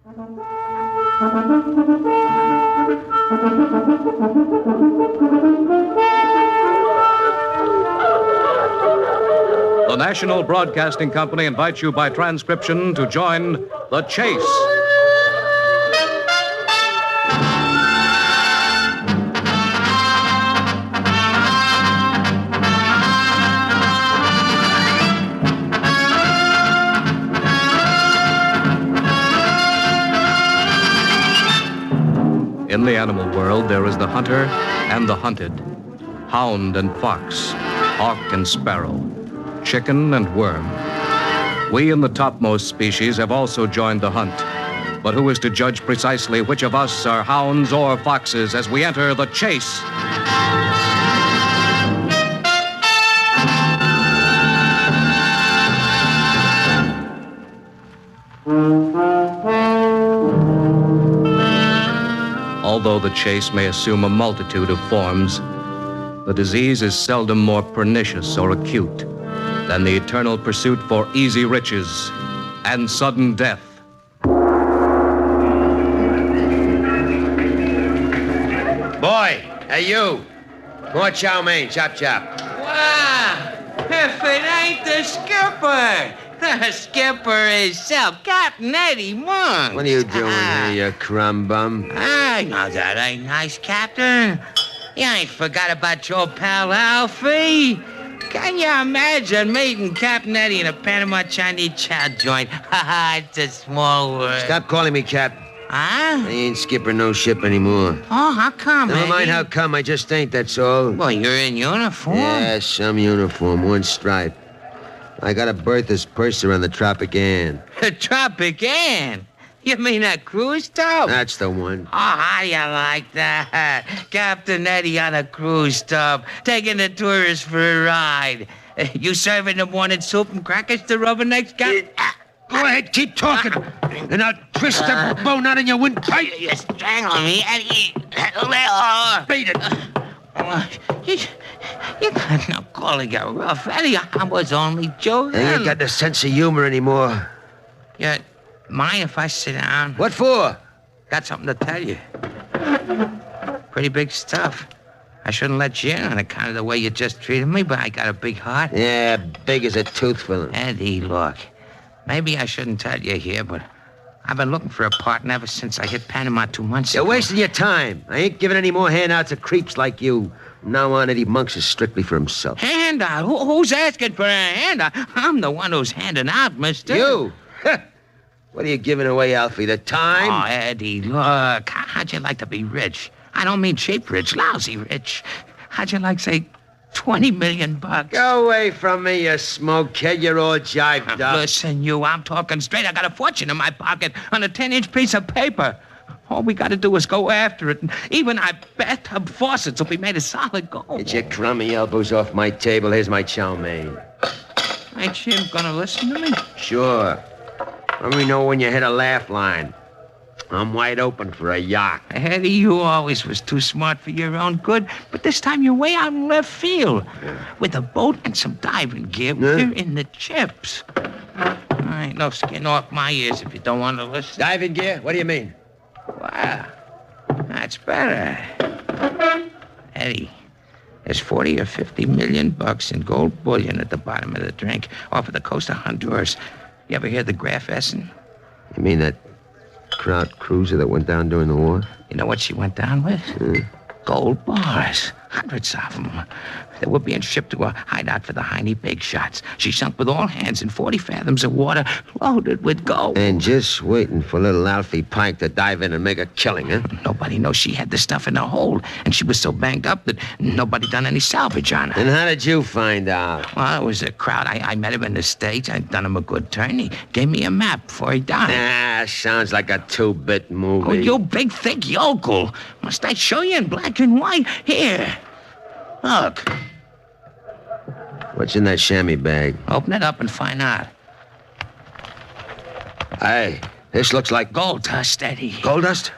The National Broadcasting Company invites you by transcription to join The Chase. In the animal world, there is the hunter and the hunted, hound and fox, hawk and sparrow, chicken and worm. We in the topmost species have also joined the hunt. But who is to judge precisely which of us are hounds or foxes as we enter the chase? Although the chase may assume a multitude of forms, the disease is seldom more pernicious or acute than the eternal pursuit for easy riches and sudden death. Boy, hey you. More chow mein, chop chop. Wow! If it ain't the skipper! The skipper himself, Captain Eddie Monk. What are you doing here, you crumb bum? Now that ain't nice, Captain. You ain't forgot about your pal Alfie. Can you imagine meeting Captain Eddie in a Panama Chinese chow joint? It's a small world. Stop calling me Cap. Huh? I ain't skipper no ship anymore. Oh, how come, Never mind Eddie? how come, I just ain't, that's all. Well, you're in uniform. Yeah, some uniform, one stripe. I got a Bertha's purser on the Tropican. The Tropican? You mean that cruise tub? That's the one. Oh, how do you like that? Captain Eddie on a cruise tub, taking the tourists for a ride. You serving the morning soup and crackers to rubbernecks, Captain? Go ahead, keep talking, and I'll twist the bone out of your windpipe. You're strangling me, Eddie. Beat it. You got no calling you rough, Eddie. I was only joking. I ain't got the sense of humor anymore. You mind if I sit down? What for? Got something to tell you. Pretty big stuff. I shouldn't let you in on account of the way you just treated me, but I got a big heart. Yeah, big as a tooth filling. Eddie, look. Maybe I shouldn't tell you here, but I've been looking for a partner ever since I hit Panama 2 months ago. You're wasting your time. I ain't giving any more handouts to creeps like you. From now on, Eddie Monks is strictly for himself. Handout? Who's asking for a handout? I'm the one who's handing out, mister. You? What are you giving away, Alfie? The time? Oh, Eddie, look. How'd you like to be rich? I don't mean cheap rich, lousy rich. How'd you like, say, 20 million bucks? Go away from me, you smoke kid. You're all jived up. Listen, I'm talking straight. I got a fortune in my pocket on a 10-inch piece of paper. All we got to do is go after it. And even our bathtub faucets will be made of solid gold. Get your crummy elbows off my table. Here's my chow mein. Ain't Jim gonna listen to me? Sure. Let me know when you hit a laugh line. I'm wide open for a yacht. Eddie, you always was too smart for your own good, but this time you're way out in left field. Yeah. With a boat and some diving gear, we're in the chips. Ain't no skin off my ears if you don't want to listen. Diving gear? What do you mean? Wow, that's better. Eddie, there's 40 or 50 million bucks in gold bullion at the bottom of the drink off of the coast of Honduras. You ever hear the Graf Essen? You mean that Kraut cruiser that went down during the war? You know what she went down with? Gold bars. Hundreds of them. They were being shipped to a hideout for the Heine big shots. She sunk with all hands in 40 fathoms of water loaded with gold. And just waiting for little Alfie Pike to dive in and make a killing, huh? Nobody knows she had the stuff in her hold, and she was so banged up that nobody done any salvage on her. And how did you find out? Well, it was a crowd. I met him in the States. I'd done him a good turn. He gave me a map before he died. Sounds like a 2-bit movie. Oh, you big, thick yokel. Must I show you in black and white? Here. Look. What's in that chamois bag? Open it up and find out. Hey, this looks like... Gold dust, Eddie. Gold dust?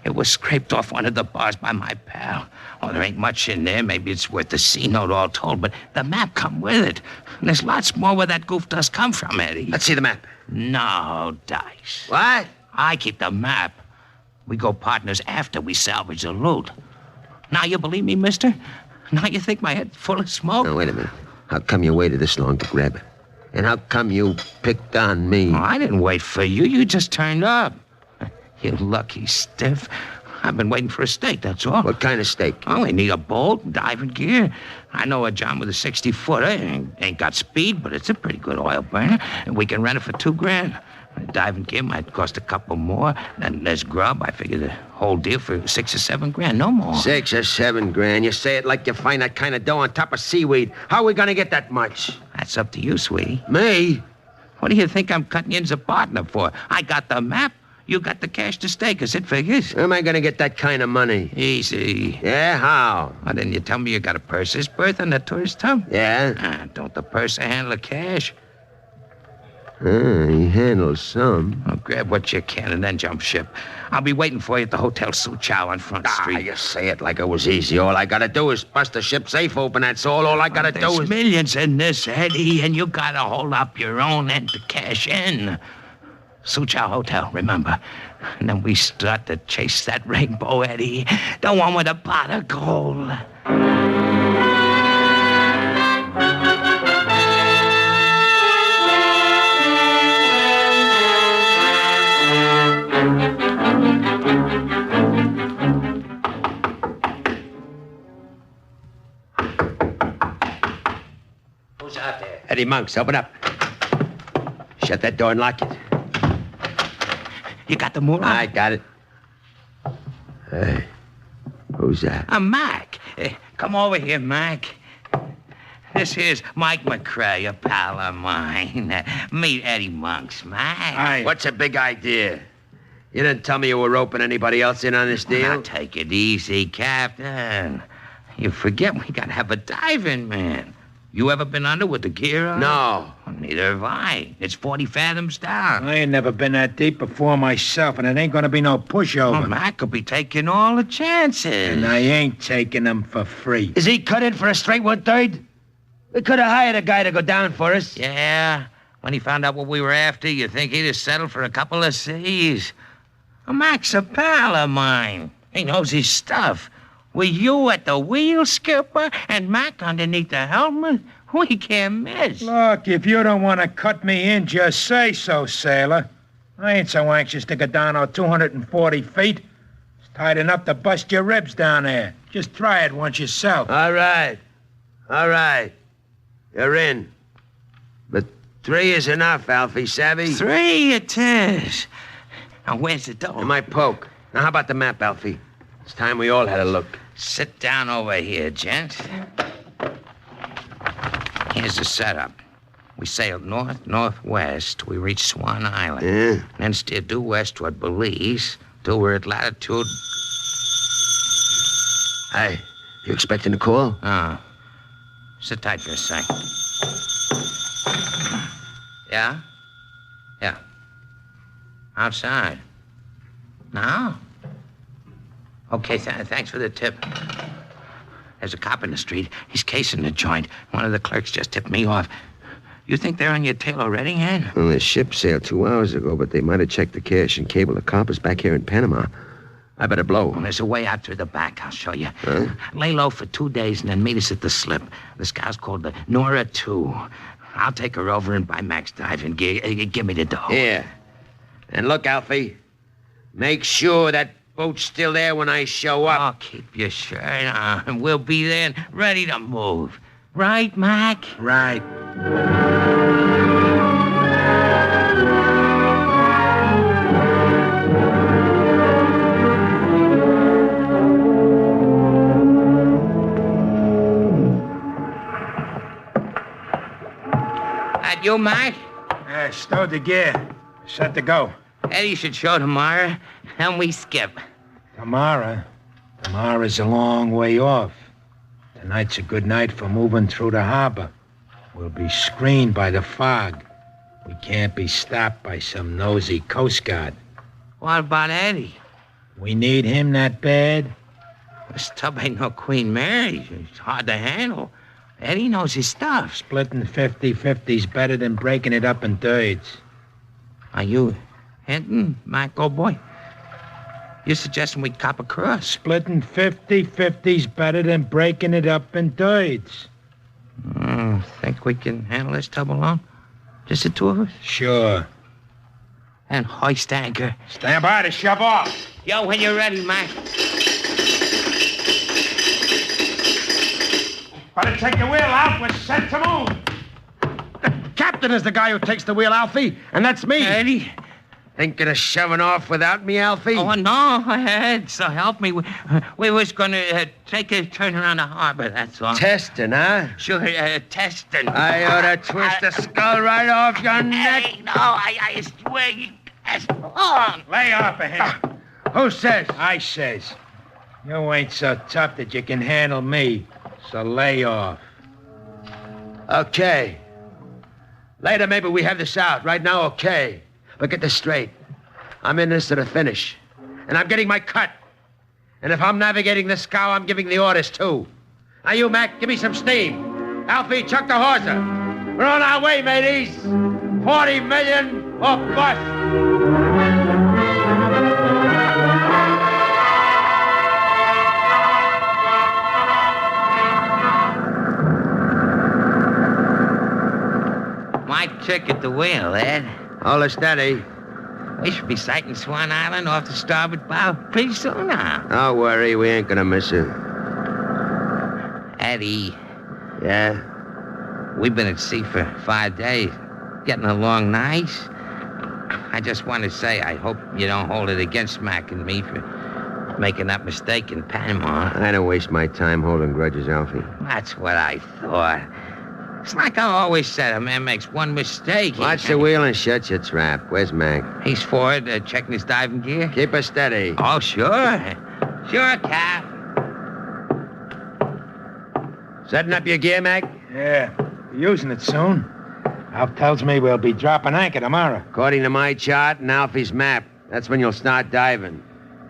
It was scraped off one of the bars by my pal. Oh, there ain't much in there. Maybe it's worth the C-note all told, but the map come with it. And there's lots more where that goof dust come from, Eddie. Let's see the map. No dice. What? I keep the map. We go partners after we salvage the loot. Now you believe me, mister? Now you think my head's full of smoke? Now, wait a minute. How come you waited this long to grab it? And how come you picked on me? Oh, I didn't wait for you. You just turned up. You lucky stiff. I've been waiting for a stake, that's all. What kind of stake? I only need a boat, diving gear. I know a John with a 60-footer. Ain't got speed, but it's a pretty good oil burner. And we can rent it for $2,000. Diving gear might cost a couple more. Then there's grub. I figure the whole deal for $6 or $7,000, no more. $6 or $7,000. You say it like you find that kind of dough on top of seaweed. How are we gonna get that much? That's up to you, sweetie. Me? What do you think I'm cutting you as a partner for? I got the map. You got the cash to stake us. It figures. How am I gonna get that kind of money? Easy. Yeah, how? Why didn't you tell me you got a purser's berth on the tourist tub? Yeah? Don't the purser handle the cash? He handles some. Well, grab what you can and then jump ship. I'll be waiting for you at the Hotel Suchow on Front Street. You say it like it was easy. All I gotta do is bust the ship safe open, that's all. All I gotta do There's is... millions in this, Eddie, and you gotta hold up your own end to cash in. Suchow Hotel, remember? And then we start to chase that rainbow, Eddie. The one with a pot of gold. Who's out there? Eddie Monks, open up. Shut that door and lock it. You got the moolah? I got it. Hey, who's that? I'm Mac. Come over here, Mac. This here's Mike McCrae, a pal of mine. Meet Eddie Monks, Mac. Hi. What's a big idea? You didn't tell me you were roping anybody else in on this deal? Now, take it easy, Captain. You forget we gotta have a diving man. You ever been under with the gear on? No. Well, neither have I. It's 40 fathoms down. I ain't never been that deep before myself, and it ain't gonna be no pushover. Well, Mac could be taking all the chances. And I ain't taking them for free. Is he cut in for a straight 1/3? We could have hired a guy to go down for us. Yeah? When he found out what we were after, you think he'd have settled for a couple of C's? Well, Mac's a pal of mine. He knows his stuff. With you at the wheel, Skipper, and Mac underneath the helmet, we can't miss. Look, if you don't want to cut me in, just say so, sailor. I ain't so anxious to go down on 240 feet. It's tight enough to bust your ribs down there. Just try it once yourself. All right. You're in. But 3 is enough, Alfie, savvy? 3 it is. Now, where's the door? And my poke. Now, how about the map, Alfie? It's time we all had a look. Sit down over here, gent. Here's the setup. We sailed north-northwest. We reached Swan Island. Yeah? Then steer due west toward Belize till we're at latitude... Hey, you expecting a call? Oh. Sit tight for a sec. Yeah? Yeah. Outside. Now? Okay, thanks for the tip. There's a cop in the street. He's casing the joint. One of the clerks just tipped me off. You think they're on your tail already, Hen? Well, the ship sailed 2 hours ago, but they might have checked the cache and cabled the coppers back here in Panama. I better blow. Well, there's a way out through the back. I'll show you. Huh? Lay low for 2 days and then meet us at the slip. The scout's called the Nora 2. I'll take her over and buy Mac's diving gear. Give me the dough. Here. And look, Alfie. Make sure that boat's still there when I show up. Oh, keep your shirt on. We'll be there and ready to move. Right, Mac? Right. That you, Mac? Stowed the gear. Set to go. Eddie should show tomorrow, and we skip. Tomorrow? Tomorrow's a long way off. Tonight's a good night for moving through the harbor. We'll be screened by the fog. We can't be stopped by some nosy Coast Guard. What about Eddie? We need him that bad? This tub ain't no Queen Mary. It's hard to handle. Eddie knows his stuff. Splitting 50-50's better than breaking it up in thirds. Are you Hinton, Mac, old boy. You're suggesting we cop across? Splitting 50-50's better than breaking it up in thirds. Think we can handle this tub alone? Just the two of us? Sure. And hoist anchor. Stand by to shove off. Yo, when you're ready, Mac. Better take the wheel out. We're set to move. The captain is the guy who takes the wheel, Alfie, and that's me. Eddie? Thinking of shoving off without me, Alfie? Oh, no, Ed, so help me. We was going to take a turn around the harbor, that's all. Testing, huh? Sure, testing. I ought to twist the skull right off your neck. Eddie, no, I swear you passed on. Lay off of him. Who says? I says. You ain't so tough that you can handle me. So lay off. Okay. Later, maybe we have this out. Right now, okay. But get this straight. I'm in this to the finish. And I'm getting my cut. And if I'm navigating the scow, I'm giving the orders, too. Now, you, Mac, give me some steam. Alfie, chuck the hawser. We're on our way, mateys. 40 million or bust. My trick at the wheel, Ed. Hold her steady. We should be sighting Swan Island off the starboard bow pretty soon now. Don't worry, we ain't gonna miss it. Eddie, Yeah? we've been at sea for 5 days. Getting along nice. I just want to say I hope you don't hold it against Mac and me for making that mistake in Panama. I don't waste my time holding grudges, Alfie. That's what I thought. It's like I always said, a man makes one mistake. Watch the wheel and shut your trap. Where's Mac? He's forward, checking his diving gear. Keep her steady. Oh, sure. Sure, Cap. Setting up your gear, Mac? Yeah, we're using it soon. Alf tells me we'll be dropping anchor tomorrow. According to my chart and Alfie's map, that's when you'll start diving.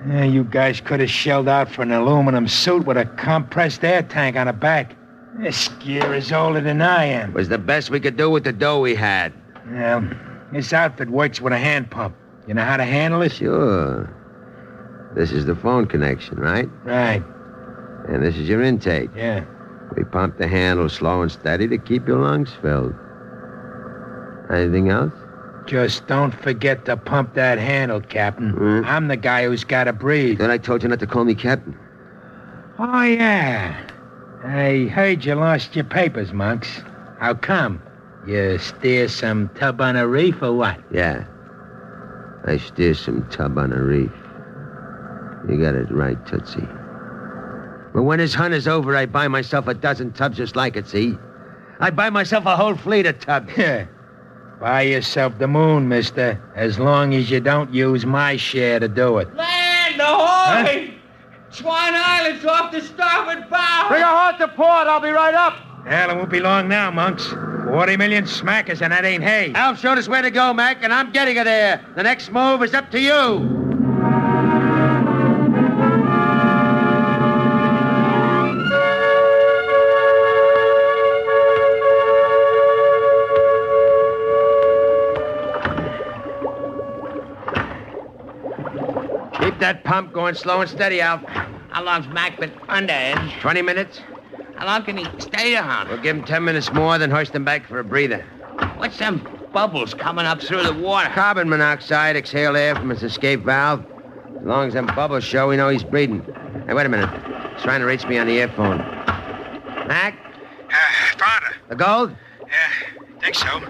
Yeah, you guys could have shelled out for an aluminum suit with a compressed air tank on the back. This gear is older than I am. Was the best we could do with the dough we had. Well, this outfit works with a hand pump. You know how to handle it? Sure. This is the phone connection, right? Right, And this is your intake. yeah. We pump the handle slow and steady to keep your lungs filled. Anything else? Just don't forget to pump that handle, Captain. I'm the guy who's got to breathe. Thought I told you not to call me Captain. Oh, yeah. I heard you lost your papers, Monks. How come? You steer some tub on a reef or what? Yeah. I steer some tub on a reef. You got it right, Tootsie. But when this hunt is over, I buy myself a dozen tubs just like it, see? I buy myself a whole fleet of tubs. Yeah. Buy yourself the moon, mister, as long as you don't use my share to do it. Land ahoy! Swan Island's off the starboard bow! Bring a halt to port. I'll be right up. Hell, it won't be long now, Monks. 40 million smackers, and that ain't hay. Alf showed us where to go, Mac, and I'm getting her there. The next move is up to you. Keep that pump going slow and steady, Alf. How long's Mac been under, Ed? 20 minutes. How long can he stay down? We'll give him 10 minutes more, then hoist him back for a breather. What's them bubbles coming up through the water? Carbon monoxide, exhale air from his escape valve. As long as them bubbles show, we know he's breathing. Hey, wait a minute. He's trying to reach me on the earphone. Mac? Found her. The gold? Yeah, think so.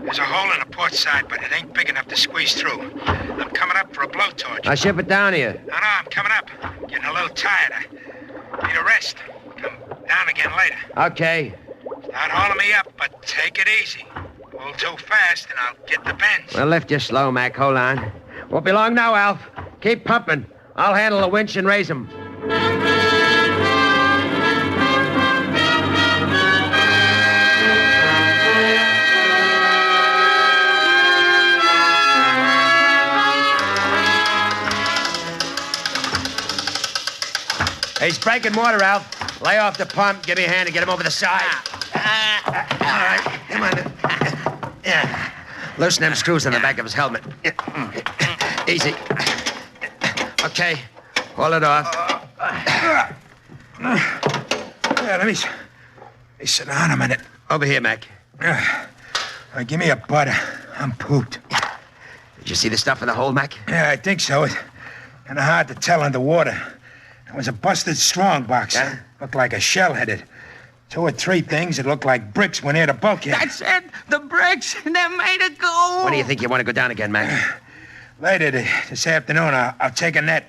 There's a hole in the port side, but it ain't big enough to squeeze through. I'm coming up for a blowtorch. I'll ship it down here. No, I'm coming up. Getting a little tired. I need a rest. Come down again later. Okay. Start hauling me up, but take it easy. Pull too fast, and I'll get the bends. We'll lift you slow, Mac. Hold on. Won't be long now, Alf. Keep pumping. I'll handle the winch and raise him. He's breaking water, Alf. Lay off the pump. Give me a hand to get him over the side. All right, come on. Yeah. Loosen them screws on the back of his helmet. Easy. Okay. Pull it off. Yeah, let me sit down a minute. Over here, Mac. Give me a butter. I'm pooped. Did you see the stuff in the hole, Mac? Yeah, I think so. It's kind of hard to tell underwater. It was a busted strong box. Yeah? Looked like a shell headed. 2 or 3 things that looked like bricks went near the bulkhead. That's it. The bricks. They're made of gold. When do you think you want to go down again, Mac? Later this afternoon, I'll take a net.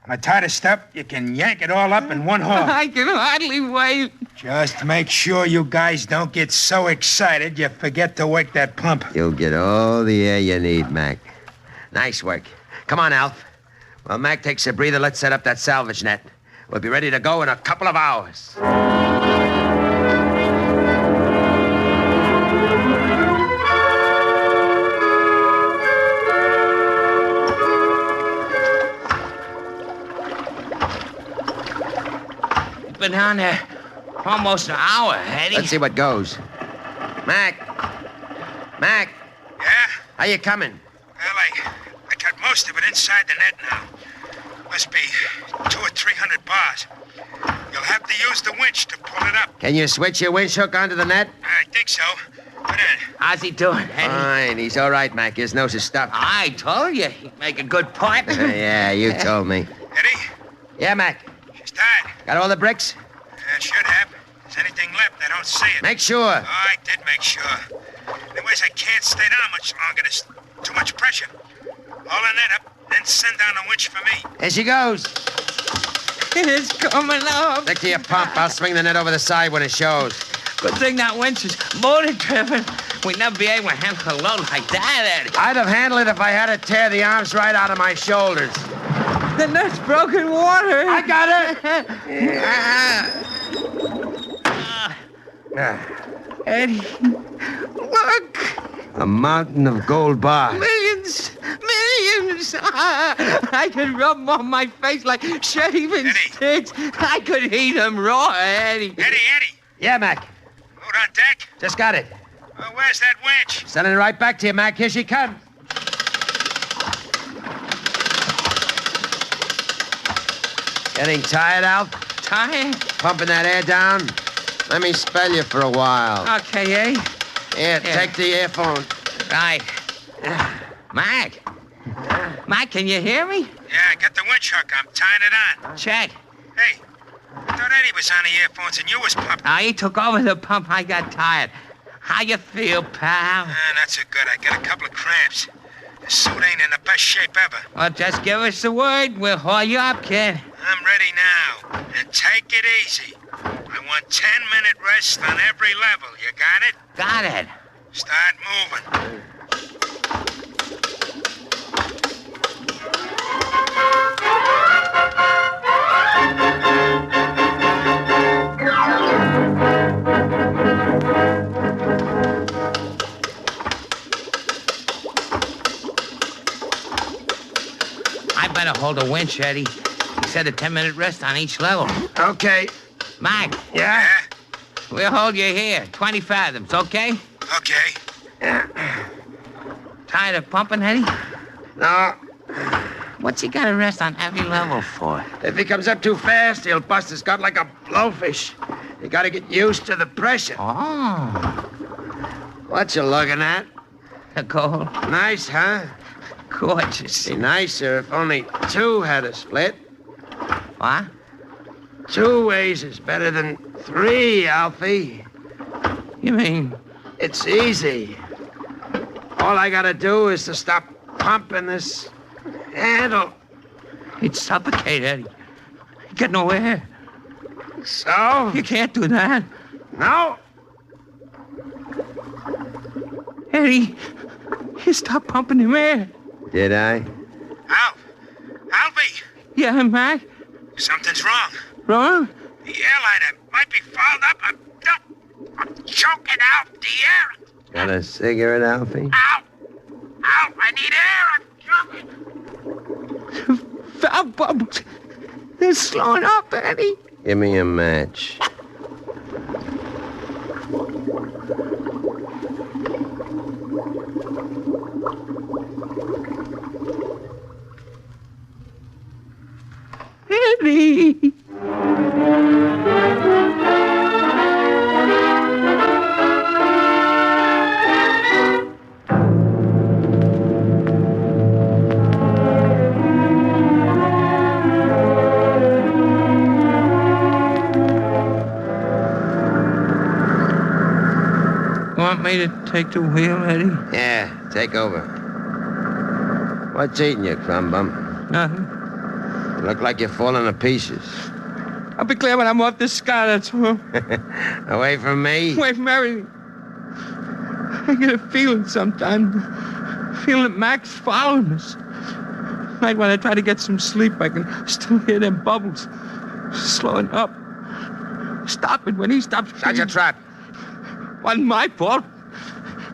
When I tie the stuff, you can yank it all up in one haul. I can hardly wait. Just make sure you guys don't get so excited you forget to wake that pump. You'll get all the air you need, Mac. Nice work. Come on, Alf. While Mac takes a breather, let's set up that salvage net. We'll be ready to go in a couple of hours. Been down there almost an hour, Eddie. Let's see what goes. Mac. Mac. Yeah? How you coming? Well, I got most of it inside the net now. Must be 200 or 300 bars. You'll have to use the winch to pull it up. Can you switch your winch hook onto the net? I think so. Put in. How's he doing, Eddie? Fine. He's all right, Mac. His nose is stuffed. I told you he'd make a good partner. Yeah, you told me. Eddie? Yeah, Mac. She's tied. Got all the bricks? Should have. If there's anything left, I don't see it. Make sure. Oh, I did make sure. Anyways, I can't stay down much longer. There's too much pressure. Haul the net up, then send down a winch for me. Here she goes. It's coming up. Stick to your pump. I'll swing the net over the side when it shows. Good thing that winch is motor-driven. We'd never be able to handle a load like that, Eddie. I'd have handled it if I had to tear the arms right out of my shoulders. The net's broken water. I got it. Eddie, look. A mountain of gold bars. Millions. I could rub them on my face like shaving Eddie. sticks. I could eat them raw, Eddie. Eddie. Yeah, Mac. Load on deck. Just got it. Well, where's that winch? Sending it right back to you, Mac. Here she comes. Getting tired, Alf? Tired? Pumping that air down? Let me spell you for a while. Okay, eh? Here, take the earphone. Right. Mac. Mac, can you hear me? Yeah, I got the winch hook. I'm tying it on. Check. Hey, I thought Eddie was on the earphones and you was pumping. He took over the pump. I got tired. How you feel, pal? Not so good. I got a couple of cramps. The suit ain't in the best shape ever. Well, just give us the word. We'll haul you up, kid. I'm ready now. And take it easy. I want 10-minute rest on every level. You got it? Got it. Start moving. I better hold a winch, Eddie. He said a 10-minute rest on each level. Okay. Mac, Yeah? we'll hold you here. 20 fathoms, okay? Okay. Tired of pumping, Eddie? No. What's he got to rest on every level for? If he comes up too fast, he'll bust his gut like a blowfish. You gotta get used to the pressure. Oh, What you looking at? the gold. Nice, huh? Gorgeous. Be nicer if only 2 had a split. What? 2 ways is better than 3, Alfie. You mean It's easy. All I gotta do is to stop pumping this handle. he'd suffocate, Eddie? You get no air. So? You can't do that. No? Eddie, you stopped pumping him air. Did I? Alfie, Yeah, Mac? something's wrong. Wrong? The airliner might be fouled up. I'm choking out the air. Got a cigarette, Alfie? Alf, I need air. I'm choking. Valve bubbles. They're slowing up, Eddie. Give me a match. Eddie. Want me to take the wheel, Eddie? Yeah, take over. What's eating you, crumb bum? Nothing. You look like you're falling to pieces. I'll be clear when I'm off this sky, that's all. Away from me? Away from everything. I get a feeling sometimes. Feeling that Mac's following us. Night when I try to get some sleep, I can still hear them bubbles. Slowing up. Stopping when he stops. Shut your trap. Wasn't my fault.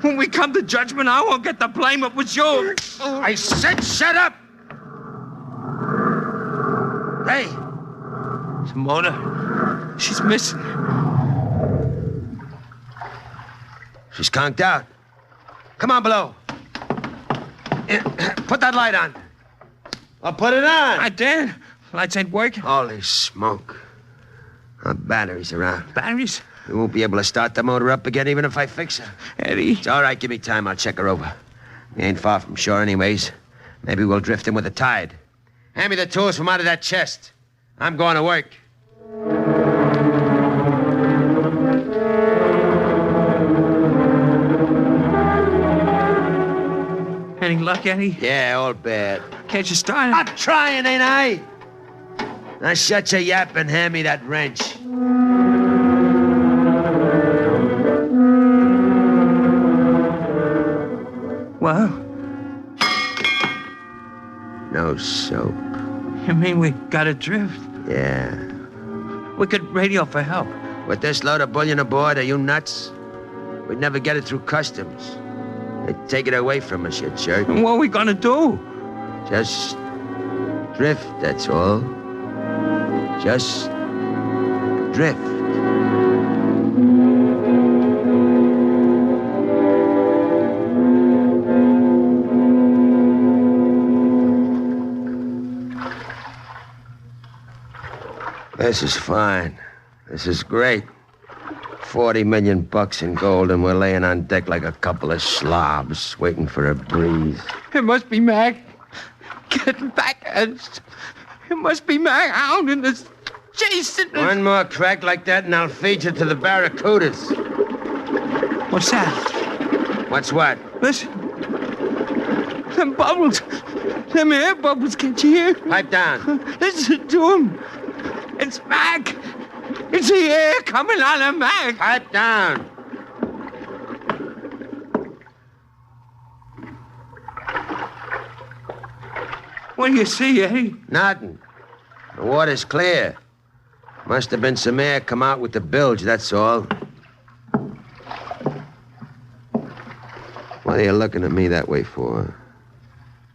When we come to judgment, I won't get the blame. It was yours. I said shut up! Hey! It's Mona. She's missing. She's conked out. Come on, below. Put that light on. I'll put it on. I did. Lights ain't working. Holy smoke. Batteries around. Batteries? We won't be able to start the motor up again even if I fix her. Eddie. It's all right. Give me time. I'll check her over. We ain't far from shore anyways. Maybe we'll drift in with the tide. Hand me the tools from out of that chest. I'm going to work. Any luck, Eddie? Yeah, all bad. Can't you start it? I'm trying, ain't I? Now shut your yap and hand me that wrench. Well, No soap. you mean we got adrift? Yeah. We could radio for help. With this load of bullion aboard, are you nuts? We'd never get it through customs. They'd take it away from us, you jerk. And what are we gonna do? Just drift, that's all. Just drift. This is fine. This is great. 40 million bucks in gold, and we're laying on deck like a couple of slobs, waiting for a breeze. It must be Mac getting back at us. It must be Mac hounding us, chasing us. One more crack like that, and I'll feed you to the barracudas. What's that? What's what? Listen. Them bubbles. Them air bubbles, can't you hear? Pipe down. Listen to him. It's Mac. It's the air coming out of Mac. Pipe down. What do you see, Eddie? Nothing. The water's clear. Must have been some air come out with the bilge, that's all. What are you looking at me that way for?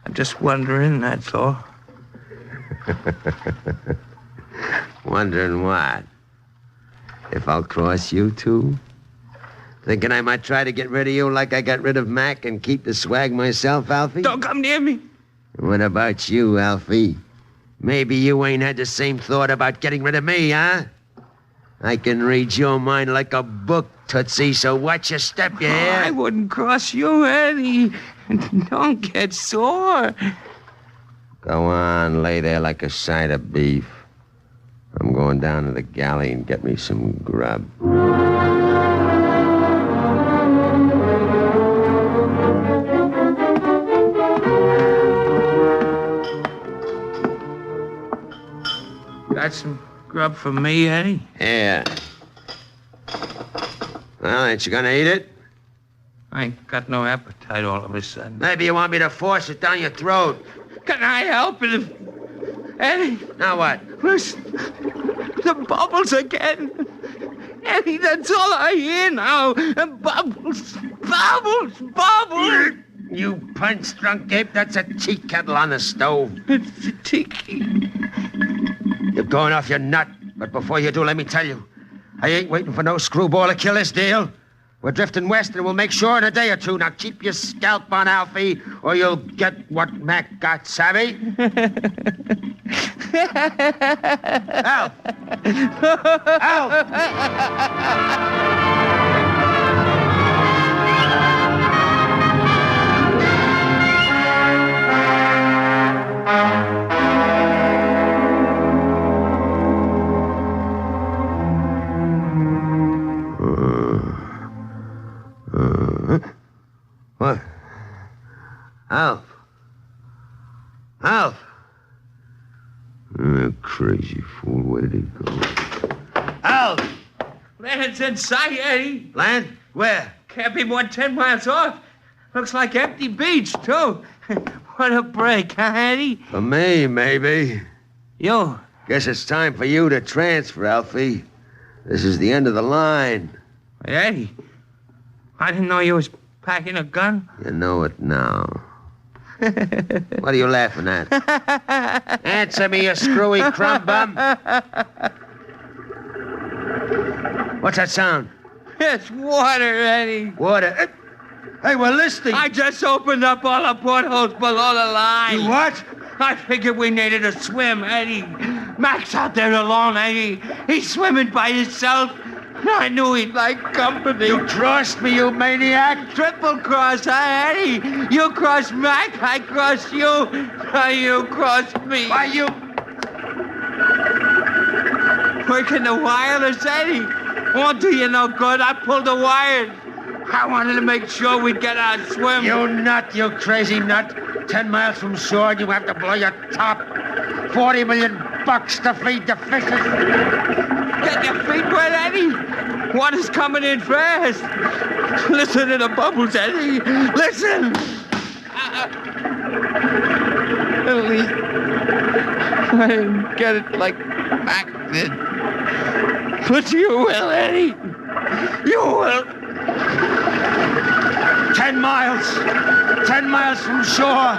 I'm just wondering, that's all. Wondering what? If I'll cross you two? Thinking I might try to get rid of you like I got rid of Mac and keep the swag myself, Alfie? Don't come near me. What about you, Alfie? Maybe you ain't had the same thought about getting rid of me, huh? I can read your mind like a book, Tootsie, so watch your step, you hear? I wouldn't cross you, Eddie. Don't get sore. Go on, lay there like a side of beef. I'm going down to the galley and get me some grub. Got some grub for me, Eddie? Yeah. Well, ain't you gonna eat it? I ain't got no appetite all of a sudden. Maybe you want me to force it down your throat. Can I help it if... Eddie, Now what? listen. The bubbles again. Eddie, that's all I hear now. Bubbles, bubbles, bubbles. You punch-drunk ape, that's a tea kettle on the stove. It's a tiki. You're going off your nut. But before you do, let me tell you, I ain't waiting for no screwball to kill this deal. We're drifting west, and we'll make sure in a day or two. Now keep your scalp on, Alfie, or you'll get what Mac got, savvy? Alf! What? Alf. Alf. Crazy fool. Where did he go? Alf! Land's in sight, Eddie. Land? Where? Can't be more than 10 miles off. Looks like empty beach, too. What a break, huh, Eddie? For me, maybe. You. Guess it's time for you to transfer, Alfie. This is the end of the line. Hey, Eddie, I didn't know you was packing a gun. You know it now. What are you laughing at? Answer me, you screwy crumb bum. What's that sound? It's water, Eddie. Water. Hey, we're listening. I just opened up all the portholes below the line. You what? I figured we needed a swim, Eddie. Mac's out there alone, Eddie. He's swimming by himself. I knew he'd like company. You crossed me, you maniac. Triple cross, huh, Eddie? You cross Mac, I cross you. Now you cross me. Why, you... Working the wireless, Eddie. Won't do you no good. I pulled the wires. I wanted to make sure we'd get our swim. You nut, you crazy nut. 10 miles from shore, and you have to blow your top. $40 million to feed the fishes. Get your feet wet, Eddie. Water's coming in fast. Listen to the bubbles, Eddie. Listen. At least I didn't get it like Mac did. But you will, Eddie. You will. 10 miles. 10 miles from shore.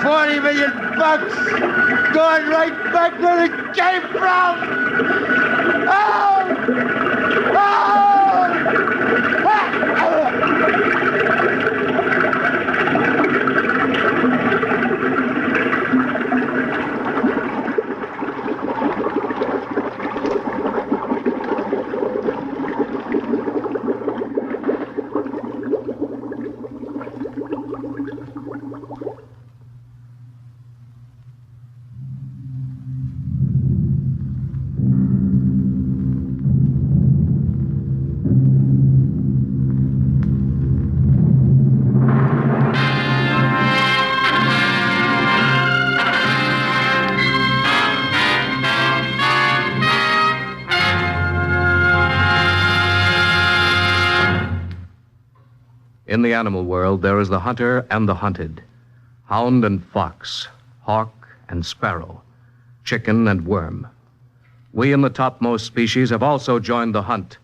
$40 million. Going right back where it came from. Oh! In the animal world, there is the hunter and the hunted, hound and fox, hawk and sparrow, chicken and worm. We in the topmost species have also joined the hunt,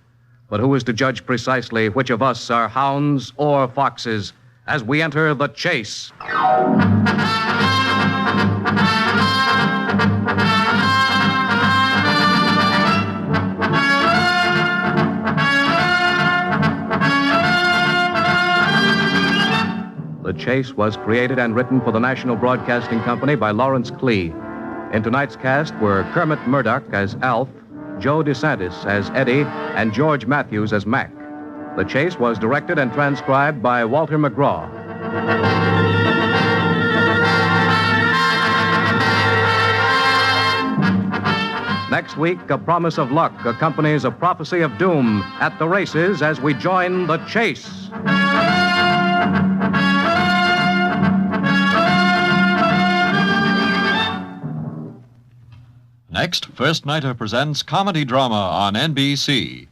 but who is to judge precisely which of us are hounds or foxes as we enter the chase? The Chase was created and written for the National Broadcasting Company by Lawrence Clee. In tonight's cast were Kermit Murdoch as Alf, Joe DeSantis as Eddie, and George Matthews as Mac. The Chase was directed and transcribed by Walter McGraw. Next week, a promise of luck accompanies a prophecy of doom at the races as we join the chase. Next, First Nighter presents comedy drama on NBC.